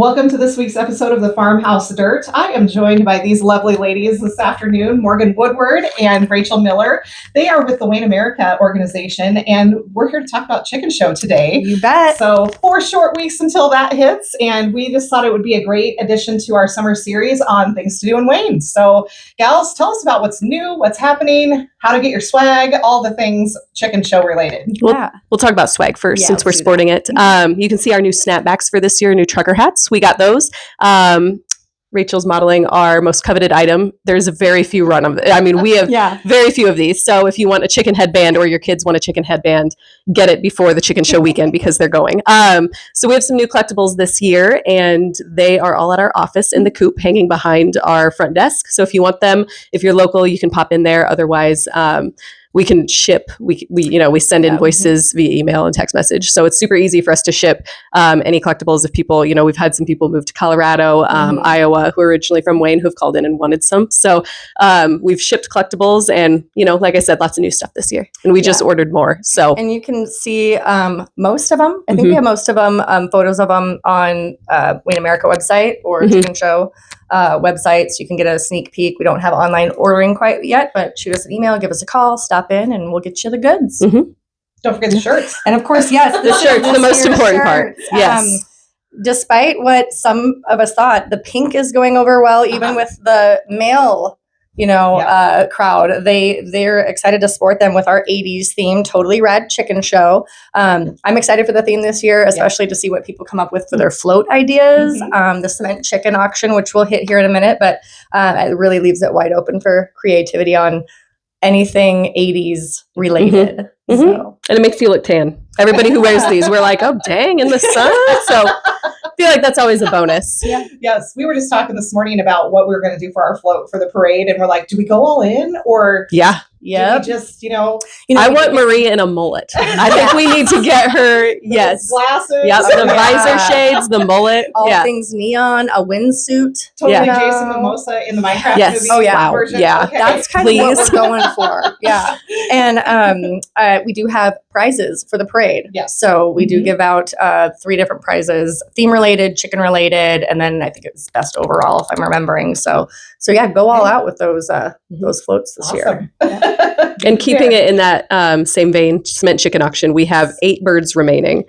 Welcome to this week's episode of the Farmhouse Dirt. I am joined by these lovely ladies this afternoon, Morgan Woodward and Rachel Miller. They are with the Wayne America organization, and we're here to talk about Chicken Show today. You bet. So 4 short weeks until that hits, and we just thought it would be a great addition to our summer series on things to do in Wayne. So gals, tell us about what's new, what's happening, how to get your swag, all the things Chicken Show related. We'll talk about swag first since we're sporting it. You can see our new snapbacks for this year, new trucker hats. We got those. Rachel's modeling our most coveted item. There's a very few run of it. I mean, we have very few of these. So if you want a chicken headband or your kids want a chicken headband, get it before the Chicken Show weekend because they're going. So we have some new collectibles this year, and they are all at our office in the coop hanging behind our front desk. So if you want them, if you're local, you can pop in there. Otherwise, we can ship. We send invoices via email and text message. So it's super easy for us to ship any collectibles. If people, we've had some people move to Colorado, Iowa, who are originally from Wayne, who've called in and wanted some. So we've shipped collectibles, and like I said, lots of new stuff this year. And we just ordered more. So and you can see most of them. I think we have most of them, photos of them on Wayne America website or Chicken Show websites. You can get a sneak peek. We don't have online ordering quite yet, but shoot us an email, give us a call, stop in, and we'll get you the goods. Don't forget the shirts. And of course, yes, the shirts, the most important part. Yes. Despite what some of us thought, the pink is going over well, even with the male crowd. They're excited to sport them with our 80s theme, Totally Rad Chicken Show. I'm excited for the theme this year, especially to see what people come up with for their float ideas. The cement chicken auction, which we'll hit here in a minute, but it really leaves it wide open for creativity on anything 80s related. So. And it makes you look tan. Everybody who wears these, we're like, oh, dang, in the sun. So I feel like that's always a bonus. Yeah. Yes. We were just talking this morning about what we were going to do for our float for the parade. And we're like, do we go all in or do we just, I want Marie in a mullet. I think we need to get her, glasses. Yes, the visor shades, the mullet. All things neon, a windsuit. Totally Jason Mimosa in the Minecraft movie. Oh, yeah. Version. Yeah. Okay. That's kind of what we're going for. Yeah. And we do have prizes for the parade. Yes. So we do give out 3 different prizes, theme related, chicken related, and then I think it's best overall if I'm remembering. So yeah, go all out with those floats this year. And keeping it in that same vein, cement chicken auction, we have 8 birds remaining.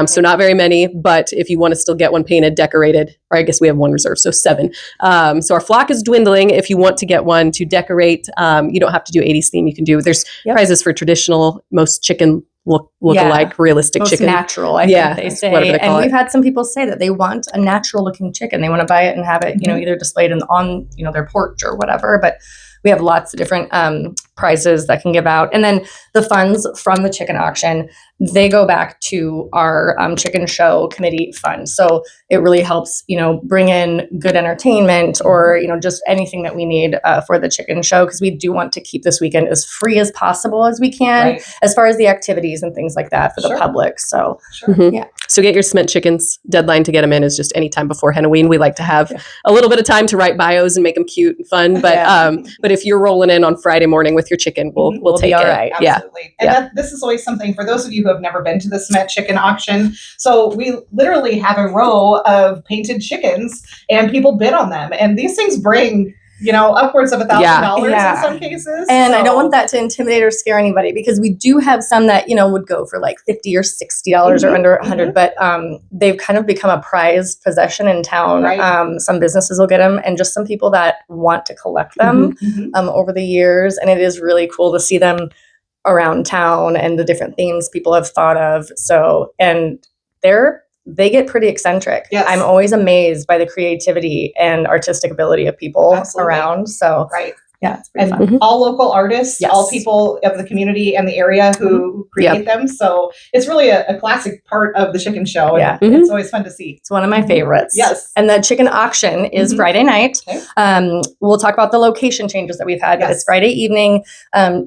So not very many, but if you want to still get one painted, decorated, or I guess we have 1 reserve, so 7. So our flock is dwindling. If you want to get one to decorate, you don't have to do 80s theme. You can do, there's prizes for traditional, most chicken look alike, realistic most chicken. natural, I think they say. And we've had some people say that they want a natural looking chicken. They want to buy it and have it, either displayed on their porch or whatever. But we have lots of different prizes that can give out. And then the funds from the chicken auction, they go back to our Chicken Show committee fund. So it really helps, bring in good entertainment or, just anything that we need for the Chicken Show, because we do want to keep this weekend as free as possible as we can, as far as the activities and things like that for the public. So, So get your cement chickens. Deadline to get them in is just any time before Halloween. We like to have a little bit of time to write bios and make them cute and fun. But if you're rolling in on Friday morning with your chicken, we'll take all it. Right. Absolutely. And this is always something for those of you who have never been to the cement chicken auction. So we literally have a row of painted chickens and people bid on them. And these things bring, upwards of $1,000 in some cases. And I don't want that to intimidate or scare anybody, because we do have some that, would go for like $50 or $60 or under $100, but they've kind of become a prized possession in town. Some businesses will get them, and just some people that want to collect them over the years. And it is really cool to see them around town and the different themes people have thought of. So, and they get pretty eccentric. Yes. I'm always amazed by the creativity and artistic ability of people around. So, yeah, it's pretty fun. All local artists, all people of the community and the area who create them. So it's really a classic part of the Chicken Show. And it's always fun to see. It's one of my favorites. Yes. And the chicken auction is Friday night. Okay. We'll talk about the location changes that we've had, but it's Friday evening,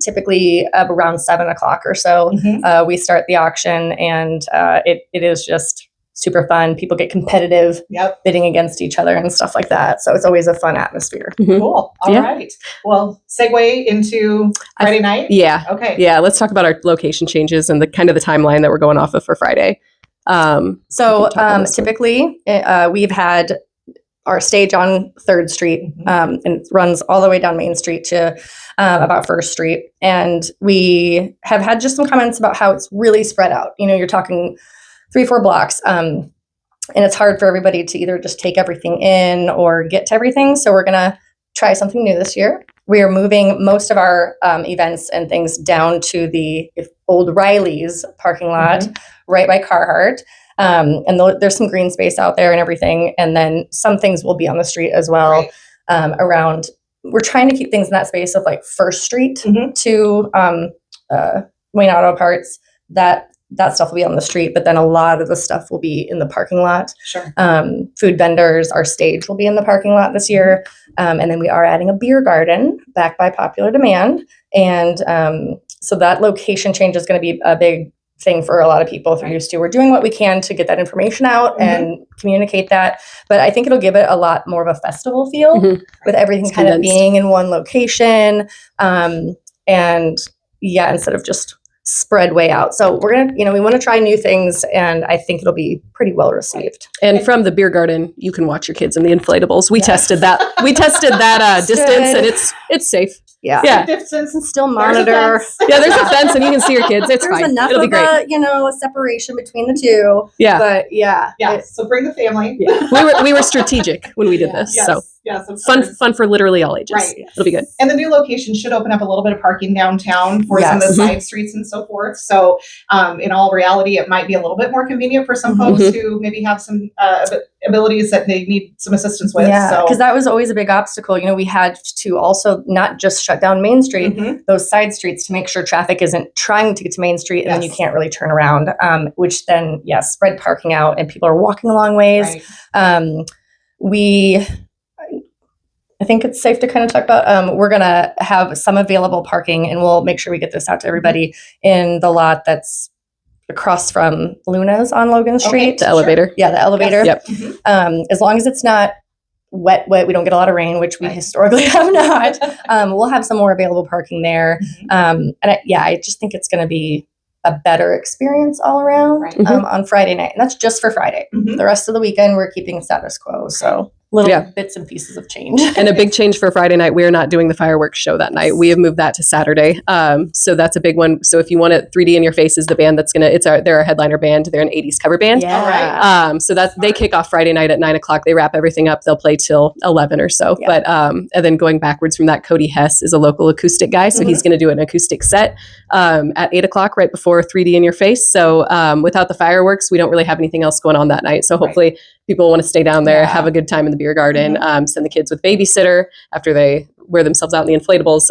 typically around 7:00 or so. We start the auction, and it is just super fun. People get competitive bidding against each other and stuff like that. So it's always a fun atmosphere. Cool. All right. Well, segue into Friday night. Yeah. Okay. Yeah. Let's talk about our location changes and the kind of the timeline that we're going off of for Friday. Typically, we've had our stage on 3rd Street, and it runs all the way down Main Street to about 1st Street. And we have had just some comments about how it's really spread out. You're talking 3-4 blocks. And it's hard for everybody to either just take everything in or get to everything. So we're going to try something new this year. We are moving most of our events and things down to the old Riley's parking lot right by Carhartt. And there's some green space out there and everything. And then some things will be on the street as well around. We're trying to keep things in that space of like 1st Street to Wayne Auto Parts. That stuff will be on the street, but then a lot of the stuff will be in the parking lot. Sure. Food vendors, our stage will be in the parking lot this year. And then we are adding a beer garden back by popular demand. And so that location change is going to be a big thing for a lot of people if you're used to. We're doing what we can to get that information out and communicate that. But I think it'll give it a lot more of a festival feel with everything kind of being in one location. Instead of just spread way out. So we're going to, we want to try new things, and I think it'll be pretty well received. And from the beer garden, you can watch your kids in the inflatables. We tested that. We tested that distance, and it's safe. Yeah. Distance and still monitor. There's a fence, and you can see your kids. It's There's fine. enough It'll be of great. a separation between the two. Yeah. But so bring the family. We were strategic when we did this. Yes. So Yes, of fun course. for literally all ages. Right. It'll be good. And the new location should open up a little bit of parking downtown for some of the side streets and so forth. So in all reality, it might be a little bit more convenient for some folks who maybe have some abilities that they need some assistance with. Yeah, because that was always a big obstacle. We had to also not just shut down Main Street, those side streets, to make sure traffic isn't trying to get to Main Street, and then you can't really turn around, which then, spread parking out, and people are walking a long ways. Right. I think it's safe to kind of talk about, we're going to have some available parking, and we'll make sure we get this out to everybody in the lot that's across from Luna's on Logan Street. The elevator. Yeah, the elevator. Yep. As long as it's not wet, we don't get a lot of rain, which we historically have not. We'll have some more available parking there. I just think it's going to be a better experience all around on Friday night. And that's just for Friday. The rest of the weekend, we're keeping status quo. So little bits and pieces of change. And a big change for Friday night, we're not doing the fireworks show that night. We have moved that to Saturday. So that's a big one. So if you want it, 3D in Your Face is the band they're a headliner band. They're an 80s cover band. Yeah. All right. So they kick off Friday night at 9:00. They wrap everything up. They'll play till 11 or so. Yeah. But and then going backwards from that, Cody Hess is a local acoustic guy. So he's going to do an acoustic set at 8:00 right before 3D in Your Face. So without the fireworks, we don't really have anything else going on that night. So hopefully people want to stay down there, have a good time in the beer garden, send the kids with babysitter after they wear themselves out in the inflatables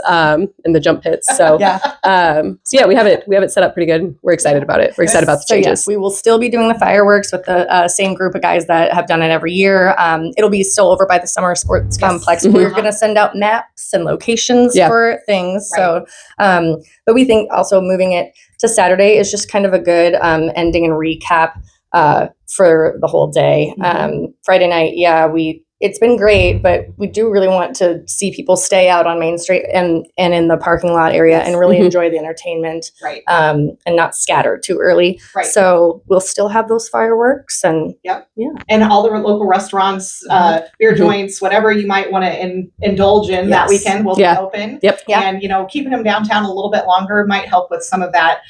in the jump pits. So we have it set up pretty good. We're excited about it. We're excited about the changes. Yes, we will still be doing the fireworks with the same group of guys that have done it every year. It'll be still over by the Summer Sports Complex. We're going to send out maps and locations for things. Right. So, but we think also moving it to Saturday is just kind of a good ending and recap for the whole day. Friday night, it's been great, but we do really want to see people stay out on Main Street and in the parking lot area and really enjoy the entertainment, and not scatter too early. Right. So we'll still have those fireworks and and all the local restaurants, beer joints, whatever you might want to indulge in that weekend will be open. Yep. And keeping them downtown a little bit longer might help with some of that,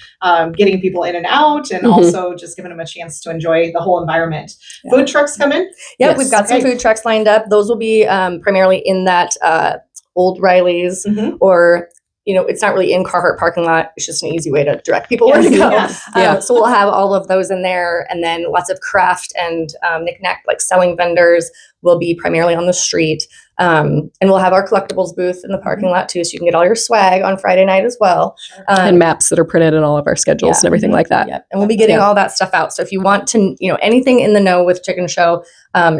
getting people in and out, and also just giving them a chance to enjoy the whole environment. Food trucks coming. Yeah, we've got some food trucks lined up. Those will be primarily in that old Riley's, or it's not really in Carhartt parking lot. It's just an easy way to direct people where to go. So we'll have all of those in there, and then lots of craft and knick-knack, like selling vendors will be primarily on the street. And we'll have our collectibles booth in the parking lot too, so you can get all your swag on Friday night as well. And maps that are printed in all of our schedules and everything like that. And we'll be getting all that stuff out. So if you want to, anything in the know with Chicken Show,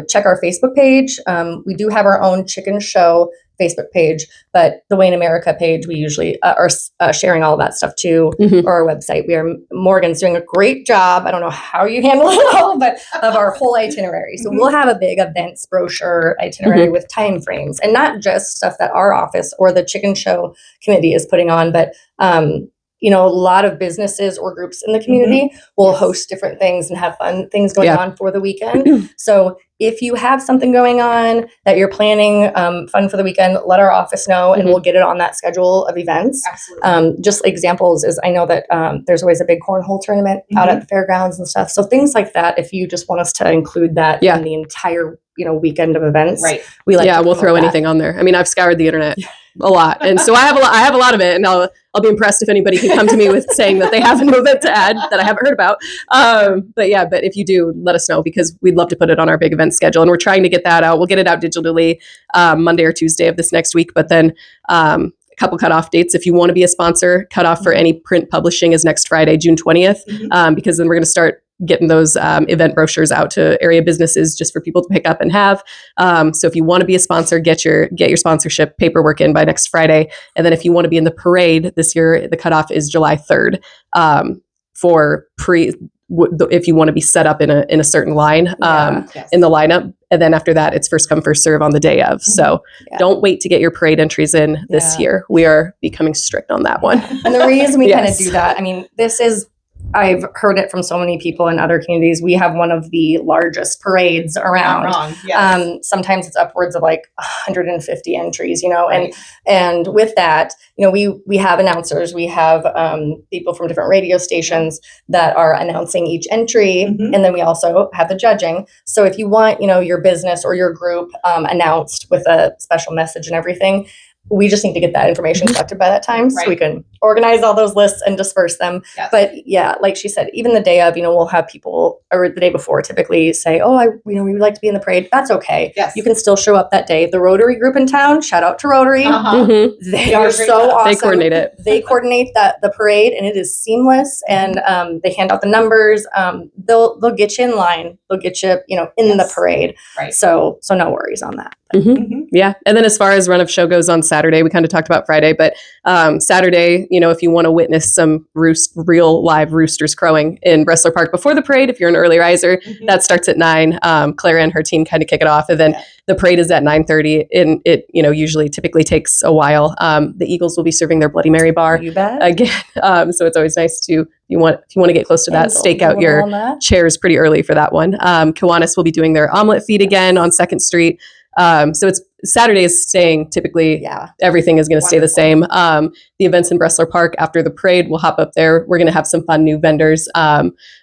check our Facebook page. We do have our own Chicken Show Facebook page, but the Wayne America page, we usually are sharing all of that stuff too, or our website. Morgan's doing a great job. I don't know how you handle it all, but of our whole itinerary. So we'll have a big events brochure itinerary with time frames, and not just stuff that our office or the Chicken Show committee is putting on, but a lot of businesses or groups in the community will host different things and have fun things going on for the weekend. So if you have something going on that you're planning fun for the weekend, let our office know and we'll get it on that schedule of events. Absolutely. Just examples is I know that there's always a big cornhole tournament out at the fairgrounds and stuff. So things like that, if you just want us to include that in the entire weekend of events, we like we'll throw anything on there. I mean, I've scoured the internet a lot, and so I have a lot of it, and I'll be impressed if anybody can come to me with saying that they have an event to add that I haven't heard about. But if you do, let us know, because we'd love to put it on our big event schedule, and we're trying to get that out. We'll get it out digitally Monday or Tuesday of this next week, but then a couple cutoff dates. If you want to be a sponsor, cutoff for any print publishing is next Friday, June 20th, because then we're going to start getting those event brochures out to area businesses just for people to pick up and have. So if you want to be a sponsor, get your sponsorship paperwork in by next Friday. And then if you want to be in the parade this year, the cutoff is July 3rd for if you want to be set up in a certain line in the lineup. And then after that, it's first come, first serve on the day of. So don't wait to get your parade entries in this year. We are becoming strict on that one. And the reason we kind of do that, I mean, I've heard it from so many people in other communities. We have one of the largest parades around. Not wrong. Yes. Sometimes it's upwards of like 150 entries, and with that, we have announcers, we have people from different radio stations that are announcing each entry. And then we also have the judging. So if you want, your business or your group announced with a special message and everything, we just need to get that information collected by that time so we can organize all those lists and disperse them. Yes. But like she said, even the day of, we'll have people, or the day before typically say, we would like to be in the parade. That's okay. Yes. You can still show up that day. The Rotary group in town, shout out to Rotary. They are so awesome. They coordinate it. They coordinate the parade, and it is seamless. And they hand out the numbers. They'll get you in line. They'll get you, in the parade. Right. So no worries on that. Yeah. And then as far as run of show goes on Saturday, we kind of talked about Friday, but Saturday, if you want to witness some real live roosters crowing in Bressler Park before the parade, if you're an early riser, that starts at 9. Clara and her team kind of kick it off. And then the parade is at 9:30, and it, usually typically takes a while. The Eagles will be serving their Bloody Mary bar again. So it's always nice to, if you want to get close to that, stake out your chairs pretty early for that one. Kiwanis will be doing their omelet feed again on 2nd Street. So it's Saturday is staying typically. Everything is going to stay the same. The events in Bressler Park after the parade, we'll hop up there. We're going to have some fun new vendors.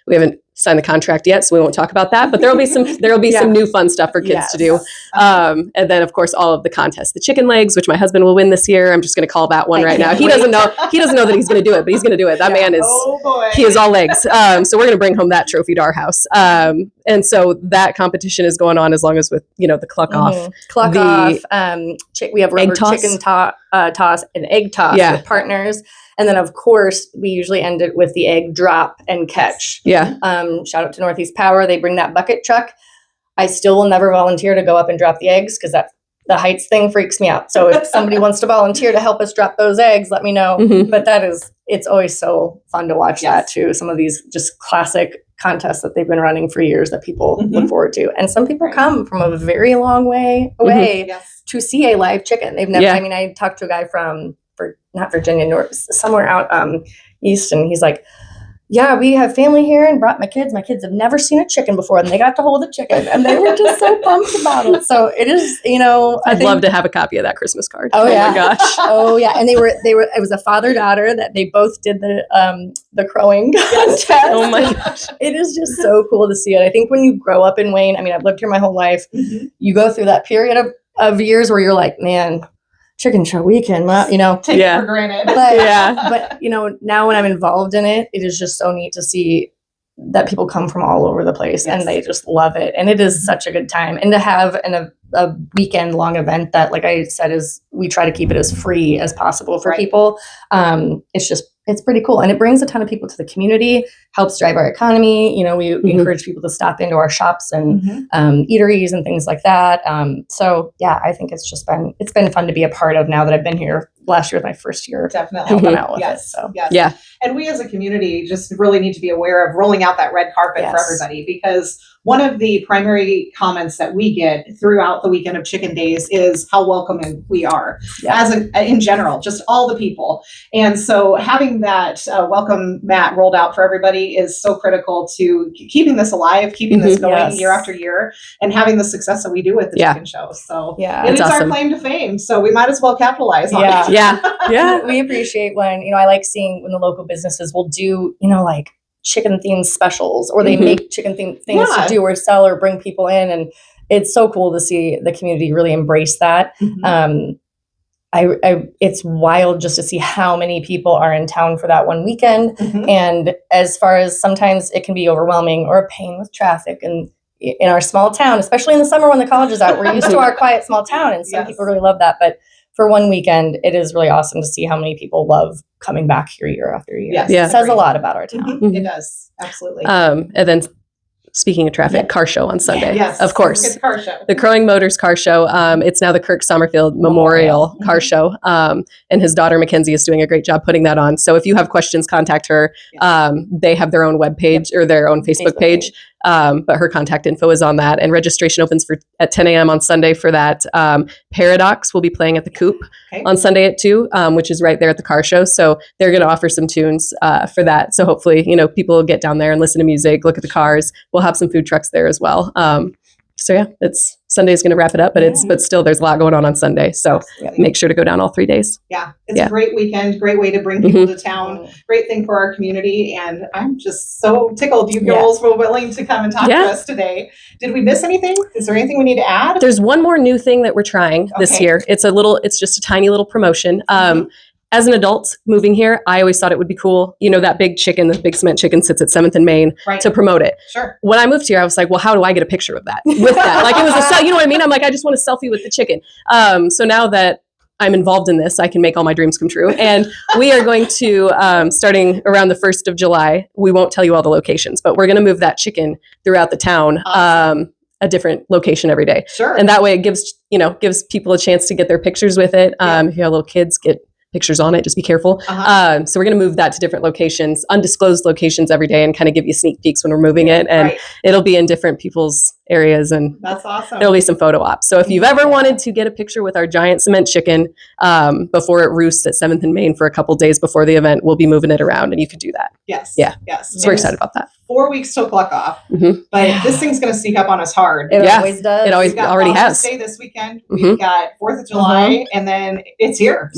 We haven't signed the contract yet, so we won't talk about that. But there'll be some new fun stuff for kids to do. And then of course all of the contests, the chicken legs, which my husband will win this year. I'm just going to call that one right now. He doesn't know that he's going to do it, but he's going to do it. That man is he is all legs. So we're going to bring home that trophy to our house. And so that competition is going on as long as with the Cluck Off. Cluck Off. We have rubber chicken toss and egg toss with partners. And then, of course, we usually end it with the egg drop and catch. Shout out to Northeast Power. They bring that bucket truck. I still will never volunteer to go up and drop the eggs because the heights thing freaks me out. So if somebody wants to volunteer to help us drop those eggs, let me know. But it's always so fun to watch that too. Some of these just classic contests that they've been running for years that people look forward to. And some people come from a very long way away to see a live chicken. They've never, I mean, I talked to a guy from not Virginia, somewhere out east, and he's like, we have family here and brought my kids. My kids have never seen a chicken before, and they got to hold a chicken, and they were just so pumped about it. So it is, I'd love to have a copy of that Christmas card. Oh my gosh. And they were. It was a father-daughter that they both did the crowing contest. Oh my gosh. It is just so cool to see it. I think when you grow up in Wayne, I mean, I've lived here my whole life. You go through that period of years where you're like, man, chicken show weekend, take it for granted. But now when I'm involved in it, it is just so neat to see that people come from all over the place and they just love it. And it is such a good time. And to have a weekend long event that, like I said, we try to keep it as free as possible for people. It's pretty cool. And it brings a ton of people to the community, helps drive our economy. We encourage people to stop into our shops and eateries and things like that. I think it's been fun to be a part of now that I've been here. Last year was my first year helping out with it. So And we as a community just really need to be aware of rolling out that red carpet for everybody, because one of the primary comments that we get throughout the weekend of Chicken Days is how welcoming we are in general, just all the people. And so having that welcome mat rolled out for everybody is so critical to keeping this alive, keeping this going year after year, and having the success that we do with the chicken show. So it is our claim to fame. So we might as well capitalize on it. Yeah. We appreciate when, I like seeing when the local businesses will do, like chicken themed specials, or they make chicken themed things to do or sell or bring people in. And it's so cool to see the community really embrace that. It's wild just to see how many people are in town for that one weekend. And as far as sometimes it can be overwhelming or a pain with traffic, and in our small town, especially in the summer when the college is out, we're used to our quiet small town, and some people really love that. But for one weekend, it is really awesome to see how many people love coming back here year after year. It says a lot about our town. It does. Absolutely. And then speaking of traffic, car show on Sunday. Of course. Car show. The Crowing Motors car show. It's now the Kirk Sommerfield Memorial Car Show. And his daughter Mackenzie is doing a great job putting that on. So if you have questions, contact her. They have their own webpage or their own Facebook page. But her contact info is on that. And registration opens at 10 a.m. on Sunday for that. Paradox will be playing at the Coop on Sunday at 2, which is right there at the car show. So they're going to offer some tunes for that. So hopefully, people will get down there and listen to music, look at the cars. We'll have some food trucks there as well. Sunday's going to wrap it up, but still there's a lot going on Sunday. So make sure to go down all 3 days. It's a great weekend, great way to bring people to town, great thing for our community. And I'm just so tickled you girls were willing to come and talk to us today. Did we miss anything? Is there anything we need to add? There's one more new thing that we're trying this year. It's just a tiny little promotion. As an adult moving here, I always thought it would be cool. That big chicken, the big cement chicken sits at 7th and Main to promote it. Sure. When I moved here, I was like, well, how do I get a picture of that? With that? Like it was you know what I mean? I'm like, I just want a selfie with the chicken. So now that I'm involved in this, I can make all my dreams come true. And we are going to, starting around the 1st of July, we won't tell you all the locations, but we're going to move that chicken throughout the town. A different location every day. Sure. And that way it gives people a chance to get their pictures with it. If you have little kids, get pictures on it, just be careful. So we're going to move that to different locations, undisclosed locations every day, and kind of give you sneak peeks when we're moving it. And it'll be in different people's areas, and that's awesome. There'll be some photo ops. So if you've ever wanted to get a picture with our giant cement chicken before it roosts at 7th and Main for a couple days before the event, we'll be moving it around, and you could do that. Yes. So we're excited about that. 4 weeks till Cluck Off, but this thing's going to sneak up on us hard. It always does. It always already has. Day this weekend. We've got 4th of July, and then it's here.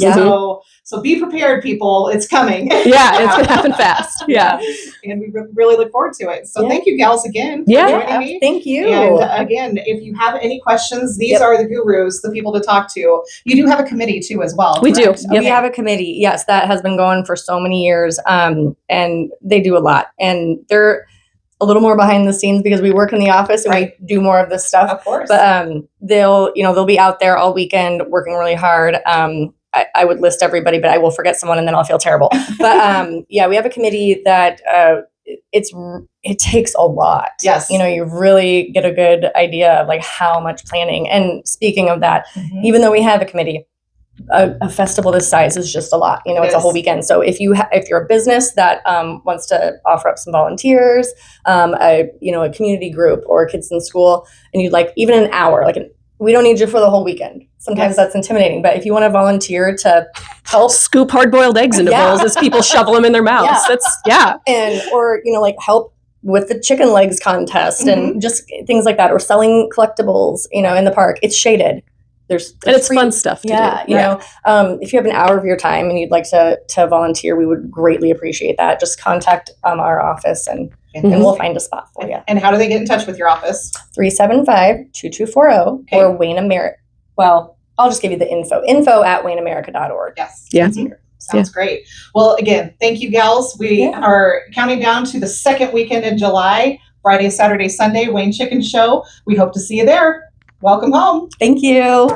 So be prepared, people. It's coming. It's going to happen fast. And we really look forward to it. So thank you, gals, again for joining me. Thank you. And again, if you have any questions, these are the gurus, the people to talk to. You do have a committee too, as well. We do. We have a committee. Yes, that has been going for so many years, and they do a lot. And they're a little more behind the scenes because we work in the office and we do more of this stuff. Of course. But they'll be out there all weekend working really hard. I would list everybody, but I will forget someone and then I'll feel terrible. But we have a committee that it takes a lot. Yes. You really get a good idea of like how much planning. And speaking of that, even though we have a committee, a festival this size is just a lot. It's a whole weekend. So if you're a business that wants to offer up some volunteers, a community group or kids in school, and you'd like even an hour, we don't need you for the whole weekend. Sometimes that's intimidating, but if you want to volunteer to help scoop hard-boiled eggs into bowls as people shovel them in their mouths, or help with the chicken legs contest and just things like that, or selling collectibles, in the park. It's shaded. There's and it's free, fun stuff to do. If you have an hour of your time and you'd like to volunteer, we would greatly appreciate that. Just contact our office and we'll find a spot for you. And how do they get in touch with your office? 375-2240 or Wayne America. Well, I'll just give you the info at wayneamerica.org. Yes. Sounds great. Well, again, thank you, gals. We are counting down to the second weekend in July, Friday, Saturday, Sunday, Wayne Chicken Show. We hope to see you there. Welcome home. Thank you.